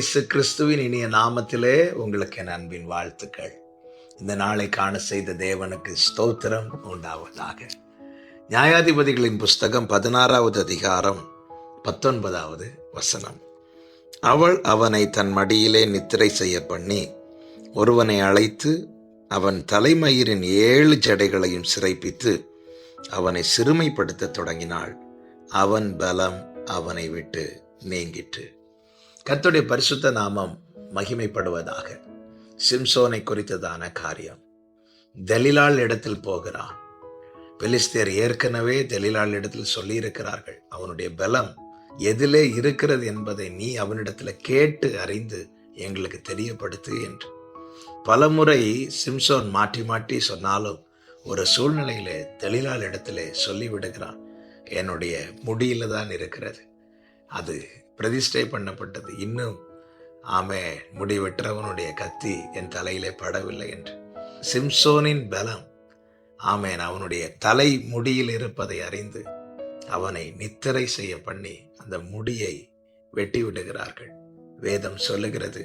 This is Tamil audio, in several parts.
இயேசு கிறிஸ்துவின் இனிய நாமத்திலே உங்களுக்கு என் அன்பின் வாழ்த்துக்கள். இந்த நாளை காண செய்த தேவனுக்கு ஸ்தோத்திரம் உண்டாவதாக. நியாயாதிபதிகளின் புஸ்தகம் 16வது அதிகாரம் 19வது வசனம். அவள் அவனை தன் மடியிலே நித்திரை செய்ய பண்ணி ஒருவனை அழைத்து அவன் தலைமயிரின் 7 ஜடைகளையும் சிறைப்பித்து அவனை சிறுமைப்படுத்த தொடங்கினாள். அவன் பலம் அவனை விட்டு நீங்கிற்று. கர்த்தருடைய பரிசுத்த நாமம் மகிமைப்படுவதாக. சிம்சோனை குறித்ததான காரியம். தெலீலாள் இடத்தில் போகிறான். பெலிஸ்தேர் ஏற்கனவே தெலீலாள் இடத்தில் சொல்லி இருக்கிறார்கள், அவனுடைய பலம் எதிலே இருக்கிறது என்பதை நீ அவனிடத்தில் கேட்டு அறிந்து எங்களுக்கு தெரியப்படுத்து என்று. பலமுறை சிம்சோன் மாற்றி மாற்றி சொன்னாலும் ஒரு சூழ்நிலையிலே தெலீலாள் இடத்திலே சொல்லிவிடுகிறான், என்னுடைய முடியில தான் இருக்கிறது, அது பிரதிஷ்டை பண்ணப்பட்டது, இன்னும் முடி வெட்டுறவனுடைய கத்தி என் தலையிலே படவில்லை என்று. சிம்சோனின் பலம் அவனுடைய தலை முடியில் இருப்பதை அறிந்து அவனை நித்திரை செய்ய பண்ணி அந்த முடியை வெட்டி விடுகிறார்கள். வேதம் சொல்லுகிறது,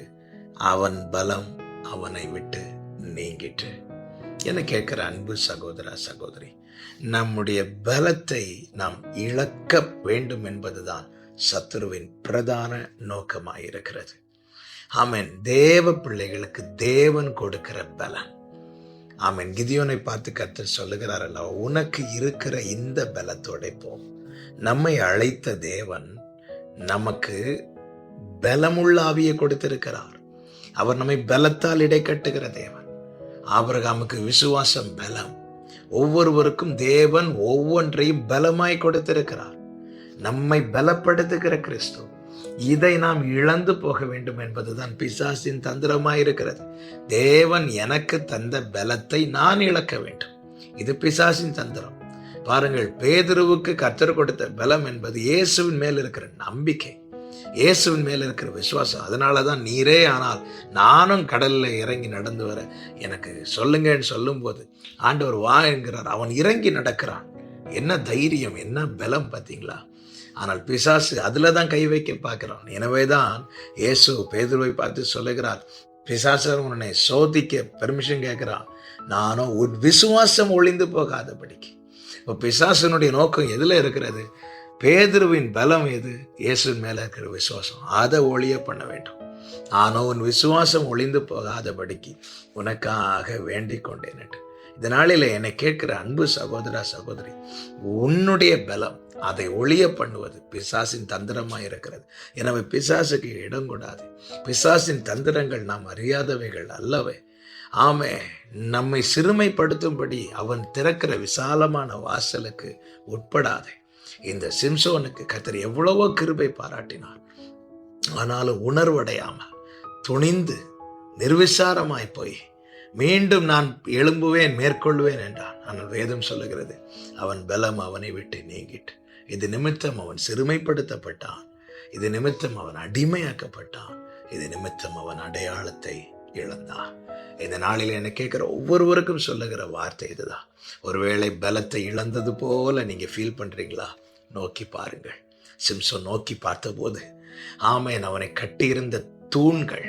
அவன் பலம் அவனை விட்டு நீங்கிற்று. என கேட்கிற அன்பு சகோதரா சகோதரி, நம்முடைய பலத்தை நாம் இழக்க வேண்டும் என்பதுதான் சத்துருவின் பிரதான நோக்கமாயிருக்கிறது. தேவ பிள்ளைகளுக்கு தேவன் கொடுக்கிற பலன். கிதியோனை பார்த்து கர்த்தர் சொல்லுகிறார் அல்லவா, உனக்கு இருக்கிற இந்த பலத்தோட போ. நம்மை அழைத்த தேவன் நமக்கு பலமுள்ள ஆவியை கொடுத்திருக்கிறார். அவர் நம்மை பலத்தால் இடை கட்டுகிற தேவன். ஆபிரகாமுக்கு விசுவாசம் பலம். ஒவ்வொருவருக்கும் தேவன் ஒவ்வொன்றையும் பலமாய் கொடுத்திருக்கிறார். நம்மை பலப்படுத்துகிற கிறிஸ்து, இதை நாம் இழந்து போக வேண்டும் என்பதுதான் பிசாசின் தந்திரமாயிருக்கிறது. தேவன் எனக்கு தந்த பலத்தை நான் இழக்க வேண்டும், இது பிசாசின் தந்திரம். பாருங்கள், பேதுருவுக்கு கர்த்தர் கொடுத்த பலம் என்பது இயேசுவின் மேல் இருக்கிற நம்பிக்கை, இயேசுவின் மேல் இருக்கிற விசுவாசம். அதனாலதான் நீரே ஆனால் நானும் கடல்ல இறங்கி நடந்து வர எனக்கு சொல்லுங்கன்னு சொல்லும் போது ஆண்டவர் வா என்கிறார். அவன் இறங்கி நடக்கிறான். என்ன தைரியம், என்ன பலம் பார்த்தீங்களா? ஆனால் பிசாசு அதுல தான் கை வைக்க பார்க்கிறான். எனவேதான் இயேசு பேதுருவை பார்த்து சொல்லுகிறார், பிசாசு உன்னை சோதிக்க பெர்மிஷன் கேட்கிறான், நானும் உன் விசுவாசம் ஒளிந்து போகாதபடிக்கு. இப்போ பிசாசனுடைய நோக்கம் எதுல இருக்கிறது? பேதுருவின் பலம் எது? இயேசுவின் மேல இருக்கிற விசுவாசம். அதை ஒளிய பண்ண வேண்டும். நானும் உன் விசுவாசம் ஒளிந்து போகாதபடிக்கு உனக்காக வேண்டிக் கொண்டேன். இந்த நாளில என்னை கேட்கிற அன்பு சகோதரா சகோதரி, உன்னுடைய பலம் அதை ஒளிய பண்ணுவது பிசாசின் தந்திரமாய் இருக்கிறது. எனவே பிசாசுக்கு இடம் கூடாது. பிசாசின் தந்திரங்கள் நாம் அறியாதவைகள் அல்லவே. நம்மை சிறுமைப்படுத்தும்படி அவன் திறக்கிற விசாலமான வாசலுக்கு உட்படாதே. இந்த சிம்சோனுக்கு கர்த்தர் எவ்வளவோ கிருபை பாராட்டினார். ஆனாலும் உணர்வடையாமல் துணிந்து நிர்விசாரமாய் போய் மீண்டும் நான் எழும்புவேன், மேற்கொள்வேன் என்றான். ஆனால் வேதம் சொல்லுகிறது, அவன் பலம் அவனை விட்டு நீங்கிட்டு. இது நிமித்தம் அவன் சிறுமைப்படுத்தப்பட்டான். இது நிமித்தம் அவன் அடிமையாக்கப்பட்டான். இது நிமித்தம் அவன் அடையாளத்தை இழந்தான். இந்த நாளில் என்ன கேட்கிற ஒவ்வொருவருக்கும் சொல்லுகிற வார்த்தை இதுதான். ஒருவேளை பலத்தை இழந்தது போல நீங்க ஃபீல் பண்றீங்களா? நோக்கி பாருங்கள். சிம்சோன் நோக்கி பார்த்தபோது அவனை கட்டியிருந்த தூண்கள்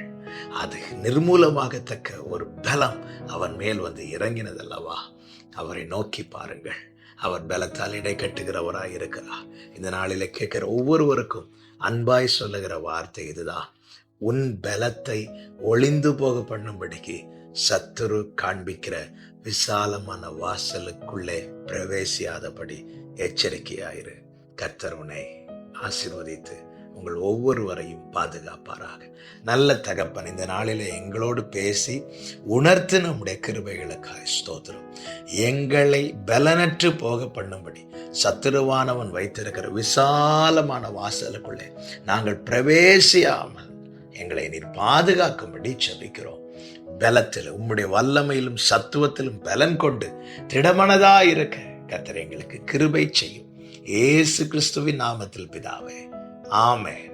அது நிர்மூலமாகத்தக்க ஒரு பலம் அவன் மேல் வந்து இறங்கினதல்லவா? அவரை நோக்கி பாருங்கள். அவர் பலத்தால் இடை கட்டுகிறவராய் இருக்கிறார். இந்த நாளில கேட்கிற ஒவ்வொருவருக்கும் அன்பாய் சொல்லுகிற வார்த்தை இதுதான். உன் பலத்தை ஒளிந்து போக பண்ணும்படிக்கு சத்துரு காண்பிக்கிற விசாலமான வாசலுக்குள்ளே பிரவேசியாதபடி எச்சரிக்கையாயிரு. கர்த்தர் உன்னை ஆசீர்வதித்து உங்கள் ஒவ்வொருவரையும் பாதுகாப்பாராக. நல்ல தகப்பன், இந்த நாளிலே எங்களோடு பேசி உணர்த்து நம்முடைய கிருபைகளுக்காக ஸ்தோத்திரம். எங்களை பலனற்று போக பண்ணும்படி சத்துருவானவன் வைத்திருக்கிற விசாலமான வாசலுக்குள்ளே நாங்கள் பிரவேசியாமல் எங்களை நீர் பாதுகாக்கும்படி ஜெபிக்கிறோம். பலத்தில் உம்முடைய வல்லமையிலும் சத்துவத்திலும் பலன் கொண்டு திடமனதா இருக்க கர்த்தர் எங்களுக்கு கிருபை செய்யும். இயேசு கிறிஸ்துவின் நாமத்தில் பிதாவே, ஆமென்.